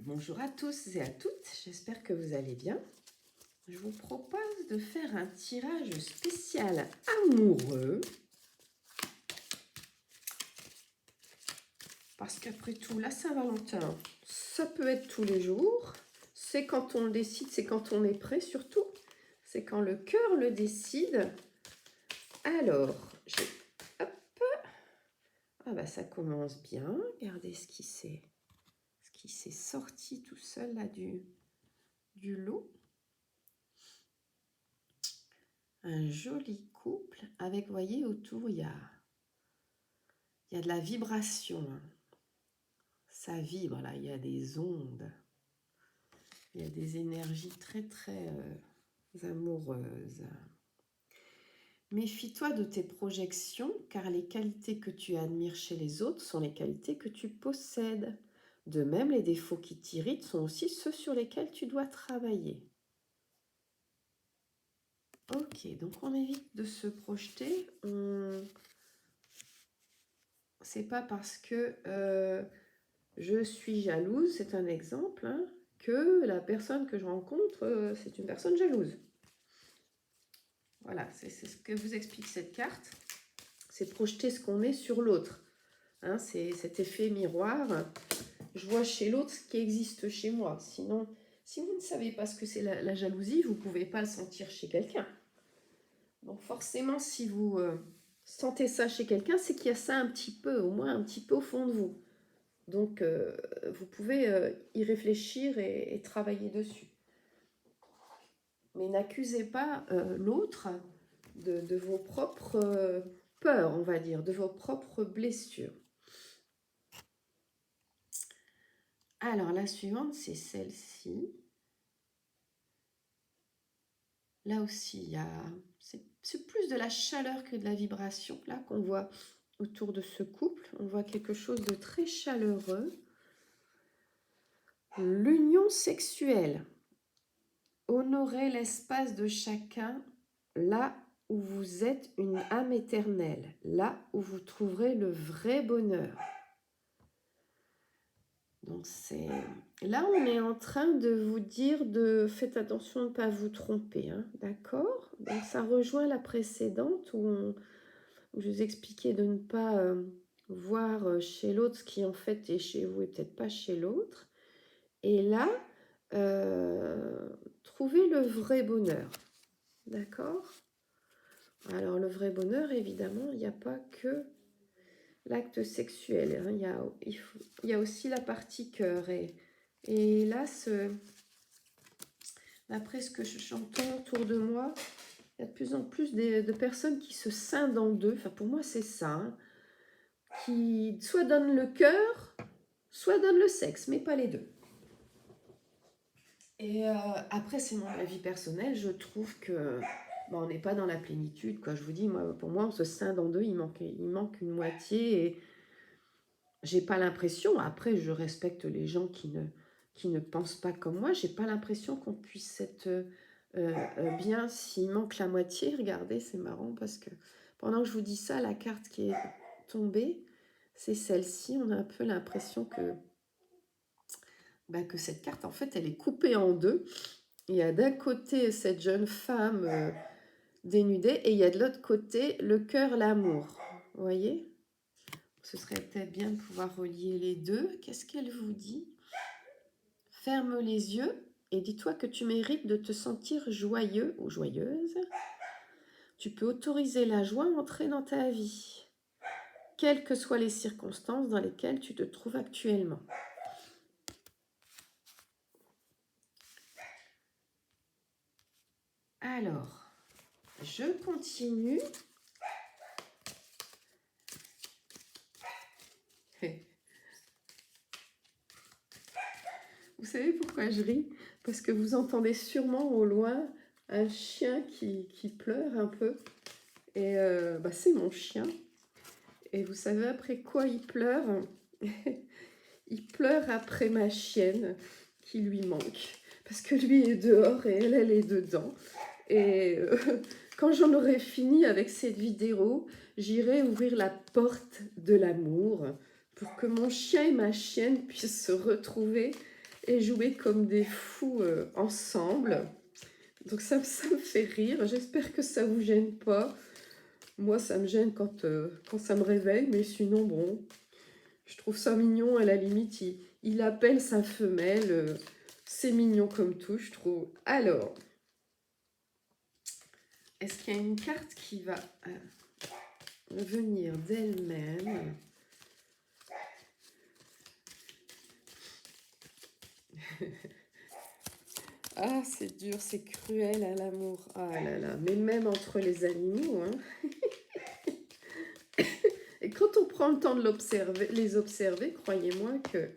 Bonjour à tous et à toutes, j'espère que vous allez bien. Je vous propose de faire un tirage spécial amoureux. Parce qu'après tout, la Saint-Valentin, ça peut être tous les jours. C'est quand on le décide, c'est quand on est prêt surtout. C'est quand le cœur le décide. Alors, hop. Ah bah ça commence bien. Regardez ce qui s'est sorti tout seul là du lot. Un joli couple avec, vous voyez, autour, il y a de la vibration. Hein. Ça vibre, là, il y a des ondes. Il y a des énergies très, très amoureuses. Méfie-toi de tes projections, car les qualités que tu admires chez les autres sont les qualités que tu possèdes. De même, les défauts qui t'irritent sont aussi ceux sur lesquels tu dois travailler. Ok, donc on évite de se projeter. C'est pas parce que je suis jalouse, c'est un exemple, hein, que la personne que je rencontre, c'est une personne jalouse. Voilà, c'est ce que vous explique cette carte. C'est projeter ce qu'on est sur l'autre. Hein, c'est cet effet miroir. Je vois chez l'autre ce qui existe chez moi. Sinon, si vous ne savez pas ce que c'est la jalousie, vous ne pouvez pas le sentir chez quelqu'un. Donc forcément, si vous sentez ça chez quelqu'un, c'est qu'il y a ça un petit peu, au moins un petit peu au fond de vous. Donc, vous pouvez y réfléchir et travailler dessus. Mais n'accusez pas l'autre de vos propres peurs, on va dire, de vos propres blessures. Alors, la suivante, c'est celle-ci. Là aussi, c'est plus de la chaleur que de la vibration, là, qu'on voit autour de ce couple. On voit quelque chose de très chaleureux. L'union sexuelle. Honorez l'espace de chacun là où vous êtes une âme éternelle, là où vous trouverez le vrai bonheur. Donc là, on est en train de vous dire faites attention de ne pas vous tromper, hein, d'accord? Donc ça rejoint la précédente où je vous expliquais de ne pas voir chez l'autre ce qui en fait est chez vous et peut-être pas chez l'autre. Et là, trouvez le vrai bonheur. D'accord? Alors, le vrai bonheur, évidemment, il n'y a pas que l'acte sexuel. Hein. Il y a aussi la partie cœur. Et là, d'après ce que j'entends autour de moi, il y a de plus en plus de personnes qui se scindent en deux. Enfin, pour moi, c'est ça. Hein, qui soit donnent le cœur, soit donnent le sexe, mais pas les deux. Et après, c'est mon avis personnel. Je trouve que on n'est pas dans la plénitude, quoi. Je vous dis, pour moi, on se scinde en deux. Il manque une moitié. Et j'ai pas l'impression. Après, je respecte les gens qui ne pensent pas comme moi. J'ai pas l'impression qu'on puisse être bien s'il manque la moitié. Regardez, c'est marrant parce que pendant que je vous dis ça, la carte qui est tombée, c'est celle-ci. On a un peu l'impression que cette carte, en fait, elle est coupée en deux. Il y a d'un côté cette jeune femme dénudée et il y a de l'autre côté le cœur, l'amour. Vous voyez? Ce serait peut-être bien de pouvoir relier les deux. Qu'est-ce qu'elle vous dit? Ferme les yeux et dis-toi que tu mérites de te sentir joyeux ou joyeuse. Tu peux autoriser la joie à entrer dans ta vie, quelles que soient les circonstances dans lesquelles tu te trouves actuellement. Alors, je continue. Vous savez pourquoi je ris? Parce que vous entendez sûrement au loin un chien qui pleure un peu. Et c'est mon chien. Et vous savez après quoi il pleure? Il pleure après ma chienne qui lui manque. Parce que lui est dehors et elle est dedans. Et quand j'en aurai fini avec cette vidéo, j'irai ouvrir la porte de l'amour pour que mon chien et ma chienne puissent se retrouver et jouer comme des fous ensemble. Donc ça me fait rire. J'espère que ça vous gêne pas. Moi, ça me gêne quand ça me réveille, mais sinon, bon, je trouve ça mignon. À la limite, il appelle sa femelle. C'est mignon comme tout, je trouve. Alors, est-ce qu'il y a une carte qui va venir d'elle-même? Ah, c'est dur, c'est cruel à l'amour. Ah là là, mais même entre les animaux, hein. Et quand on prend le temps de les observer, croyez-moi qu'il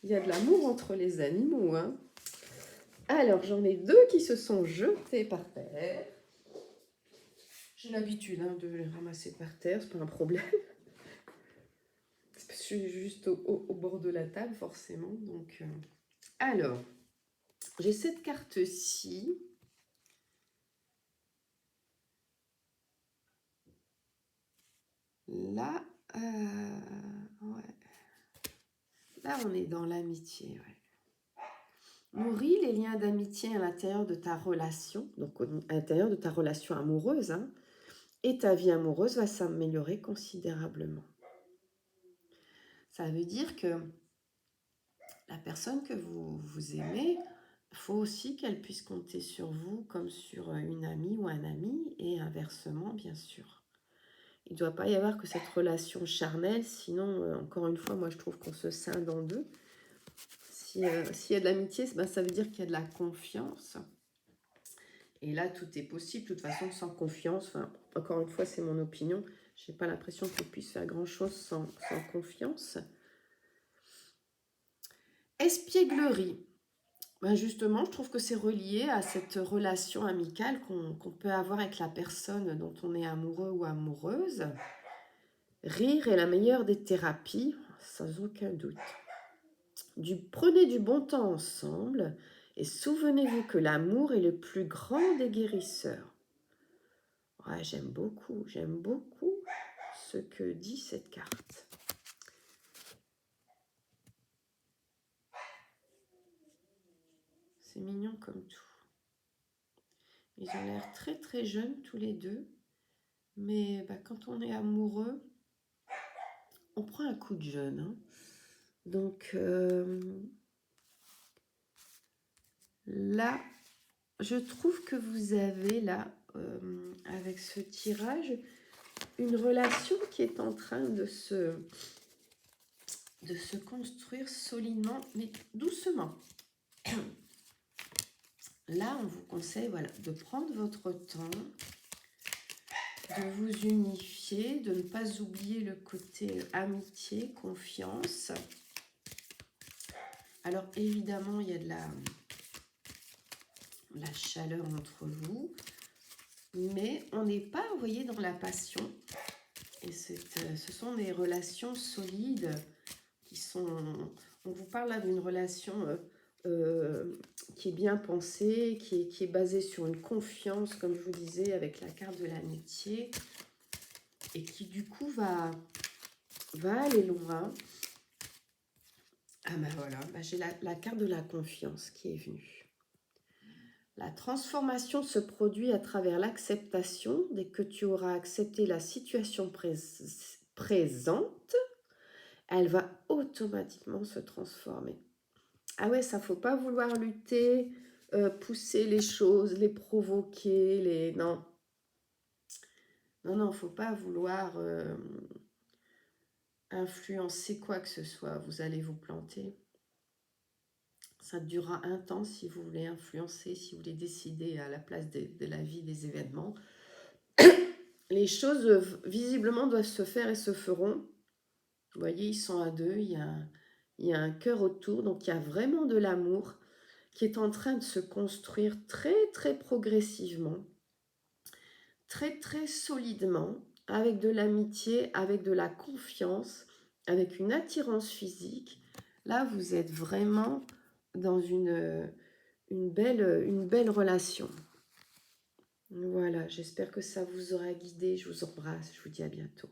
y a de l'amour entre les animaux, hein. Alors, j'en ai deux qui se sont jetés par terre. J'ai l'habitude de les ramasser par terre, c'est pas un problème. Je suis juste au bord de la table, forcément. Donc, alors, j'ai cette carte-ci. Là, ouais. Là, on est dans l'amitié. Ouais. Nourris les liens d'amitié à l'intérieur de ta relation, donc à l'intérieur de ta relation amoureuse, hein, et ta vie amoureuse va s'améliorer considérablement. Ça veut dire que la personne que vous aimez, il faut aussi qu'elle puisse compter sur vous comme sur une amie ou un ami, et inversement, bien sûr. Il ne doit pas y avoir que cette relation charnelle, sinon, encore une fois, moi je trouve qu'on se scinde en deux. S'il y a de l'amitié, ça veut dire qu'il y a de la confiance. Et là, tout est possible. De toute façon, sans confiance, encore une fois, c'est mon opinion. Je n'ai pas l'impression qu'on puisse faire grand-chose sans confiance. Espièglerie. Justement, je trouve que c'est relié à cette relation amicale qu'on peut avoir avec la personne dont on est amoureux ou amoureuse. Rire est la meilleure des thérapies, sans aucun doute. Prenez du bon temps ensemble et souvenez-vous que l'amour est le plus grand des guérisseurs. Ouais, j'aime beaucoup ce que dit cette carte. C'est mignon comme tout. Ils ont l'air très très jeunes tous les deux. Mais quand on est amoureux, on prend un coup de jeune. Hein. Donc là, je trouve que vous avez là, avec ce tirage, une relation qui est en train de se construire solidement, mais doucement. Là, on vous conseille de prendre votre temps, de vous unifier, de ne pas oublier le côté amitié, confiance. Alors, évidemment, il y a de la chaleur entre vous, mais on n'est pas, vous voyez, dans la passion. Et ce sont des relations solides qui sont... On vous parle là d'une relation qui est bien pensée, qui est basée sur une confiance, comme je vous disais, avec la carte de l'amitié, et qui du coup va aller loin. Ah voilà, j'ai la carte de la confiance qui est venue. La transformation se produit à travers l'acceptation. Dès que tu auras accepté la situation présente, elle va automatiquement se transformer. Ah ouais, ça faut pas vouloir lutter, pousser les choses, les provoquer, non. Non, faut pas vouloir influencer quoi que ce soit. Vous allez vous planter. Ça durera un temps si vous voulez influencer, si vous voulez décider à la place de la vie, des événements. Les choses, visiblement, doivent se faire et se feront. Vous voyez, ils sont à deux, il y a un cœur autour, donc il y a vraiment de l'amour qui est en train de se construire très, très progressivement, très, très solidement, avec de l'amitié, avec de la confiance, avec une attirance physique. Là, vous êtes vraiment dans une belle relation. Voilà, j'espère que ça vous aura guidé. Je vous embrasse, je vous dis à bientôt.